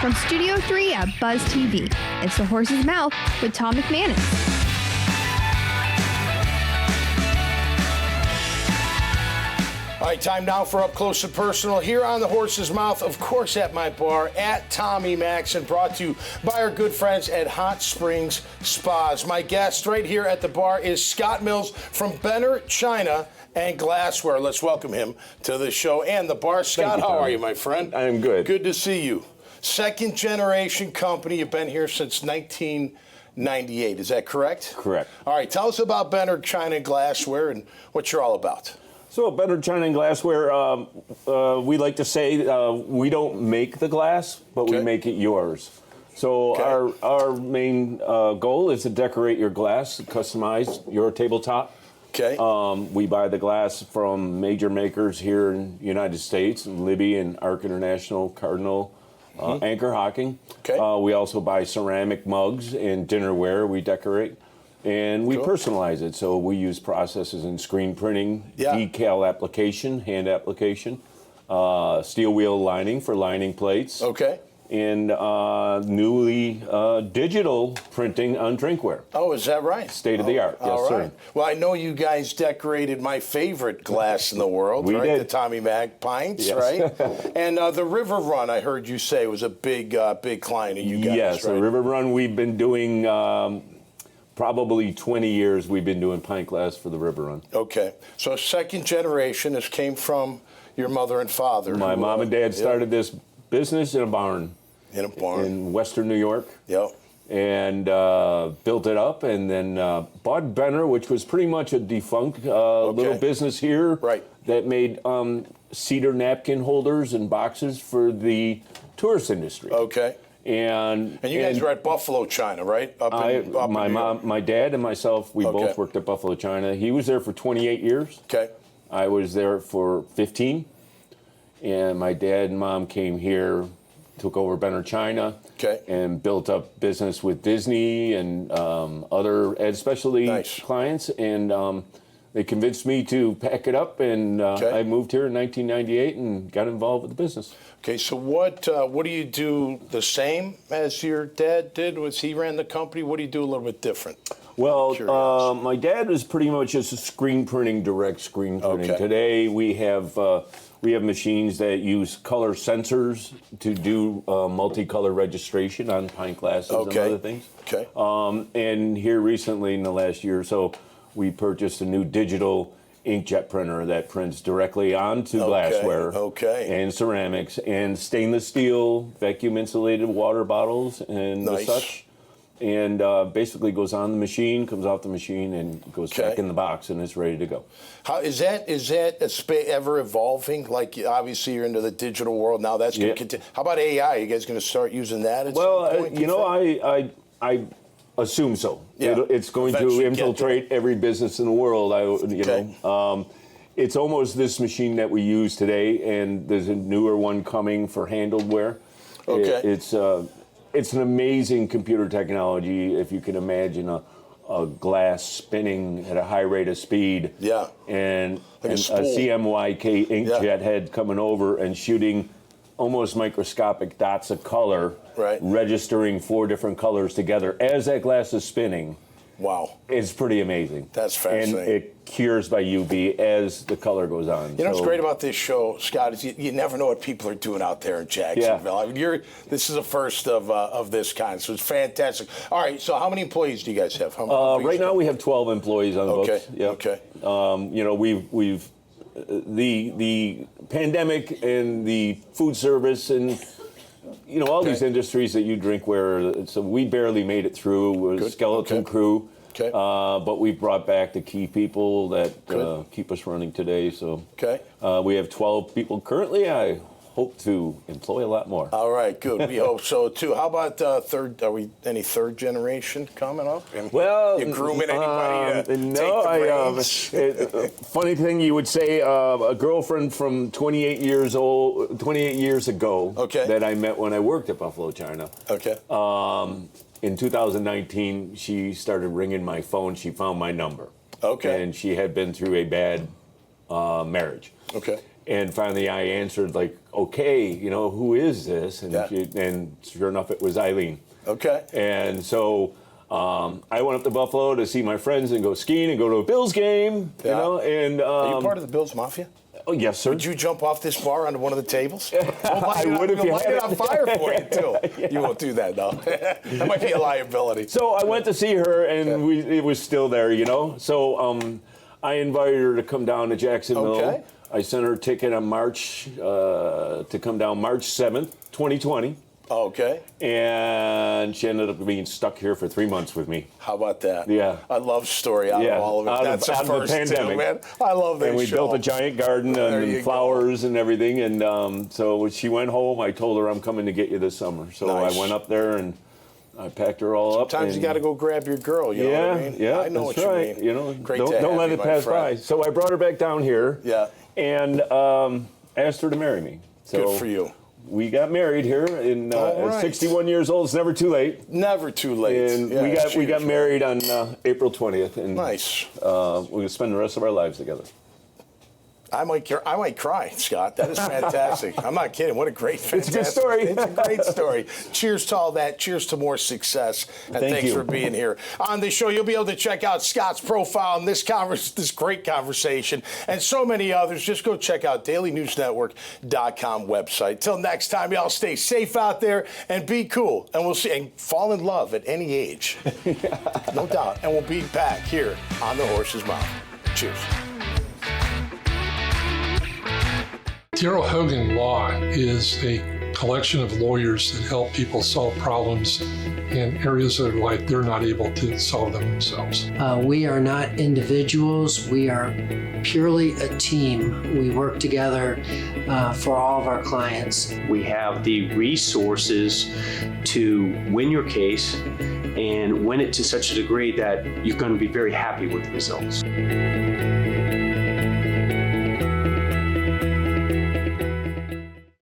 From Studio 3 at Buzz TV, it's The Horse's Mouth with Tom McManus. All right, time now for Up Close and Personal here on The Horse's Mouth, of course at my bar, at Tommy Max, and brought to you by our good friends at Hot Springs Spas. My guest right here at the bar is Scott Mills from Benner China and Glassware. Let's welcome him to the show and the bar. Scott, how are you, my friend? I am good. Good to see you. Second generation company. You've been here since 1998. Is that correct? Correct. All right, tell us about Benner China and Glassware and what you're all about. So Benner China and Glassware, we like to say we don't make the glass, but we make it yours. So our main goal is to decorate your glass, customize your tabletop. Okay. We buy the glass from major makers here in the United States, Libby and Arc International, Cardinal, Anchor Hocking. Okay. We also buy ceramic mugs and dinnerware we decorate. And we personalize it, so we use processes in screen printing, decal application, hand application, steel wheel lining for lining plates, and newly digital printing on drinkware. Oh, is that right? State of the art, yes, all right. sir. Well, I know you guys decorated my favorite glass in the world, We right? did. The Tommy Mac pints, Yes. right? And the River Run, I heard you say, was a big client of you guys, Yes, right? the River Run, we've been doing probably 20 years we've been doing pint glass for the River Run. Okay. So second generation, this came from your mother and father. My mom and dad started this business in a barn. In a barn. In Western New York. Yep. And built it up, and then bought Benner, which was pretty much a defunct little business here that made cedar napkin holders and boxes for the tourist industry. Okay. And you guys were at Buffalo China, right? My dad and myself, we both worked at Buffalo China. He was there for 28 years. Okay. I was there for 15. And my dad and mom came here, took over Benner China, and built up business with Disney and other Ed Specialty clients. And they convinced me to pack it up, and I moved here in 1998 and got involved with the business. Okay, so what do you do the same as your dad did? Was he ran the company? What do you do a little bit different? Well, my dad was pretty much just a screen printing, direct screen printing. Okay. Today we have machines that use color sensors to do multicolor registration on pint glasses and other things. Okay. And here recently, in the last year or so, we purchased a new digital inkjet printer that prints directly onto glassware and ceramics and stainless steel, vacuum insulated water bottles and the such. And basically goes on the machine, comes off the machine, and goes back in the box, and it's ready to go. How is that ever evolving? Like, obviously, you're into the digital world now. That's going to continue. How about AI? You guys going to start using that at some point? You know, I assume so. Yeah. It's going to infiltrate every business in the world. It's almost this machine that we use today, and there's a newer one coming for handled wear. It's an amazing computer technology. If you can imagine a glass spinning at a high rate of speed, and a CMYK inkjet head coming over and shooting almost microscopic dots of color, registering 4 different colors together as that glass is spinning. Wow. It's pretty amazing. That's fascinating. And it cures by UV as the color goes on. You know what's great about this show, Scott, is you never know what people are doing out there in Jacksonville. I mean, this is the first of this kind, so it's fantastic. All right, so how many employees do you guys have? Right now we have 12 employees on the books. Okay. You know, we've the pandemic and the food service and all these industries that you drink where, so we barely made it through. We're a skeleton crew. But we've brought back the key people that keep us running today. So we have 12 people currently. I hope to employ a lot more. All right, good. We hope so too. How about third? Are we any third generation coming up? And well, you grooming anybody to take the reins? Funny thing, you would say a girlfriend from 28 years ago that I met when I worked at Buffalo China. In 2019, she started ringing my phone. She found my number. And she had been through a bad marriage. And finally, I answered like, "Okay, who is this?" And Yeah. and sure enough, it was Eileen. Okay. And so I went up to Buffalo to see my friends and go skiing and go to a Bills game. Yeah. And Are you part of the Bills Mafia? oh yes, sir. Would you jump off this bar onto one of the tables? I would if you light had it it. on fire for you too. You won't do that though. That might be a liability. So I went to see her, and it was still there, So I invited her to come down to Jacksonville. Okay. I sent her a ticket on March to come down March 7th, 2020, Okay. and she ended up being stuck here for 3 months with me. How about that? Yeah. A love story out Yeah, of all of it. out of- That's out the of the first pandemic. too, man. I love that And we show. built a giant garden There you and go. flowers and everything. And so when she went home, I told her I'm coming to get you this summer. So Nice. I went up there and I packed her all up. Sometimes you and- got to go grab your girl. You know what I mean? Yeah, I know that's what right. you mean. Great don't to have let you, it my pass friend. by. So I brought her back down here. Yeah. And asked her to marry me. So Good for you. We got married here in All at right. 61 years old. It's never too late. Never too late. And Yeah, we got cheers, man. married on April 20th. And Nice. we're gonna spend the rest of our lives together. I might cry, Scott. That is fantastic. I'm not kidding. What a great, fantastic. It's a good story. It's a great story. Cheers to all that. Cheers to more success. And Thank thanks you. for being here. On this show, you'll be able to check out Scott's profile and this great conversation and so many others. Just go check out dailynewsnetwork.com website. Till next time, y'all stay safe out there and be cool. And we'll see and fall in love at any age. No doubt. And we'll be back here on The Horse's Mouth. Cheers. Daryl Hogan Law is a collection of lawyers that help people solve problems in areas of life they're not able to solve them themselves. We are not individuals. We are purely a team. We work together for all of our clients. We have the resources to win your case and win it to such a degree that you're going to be very happy with the results.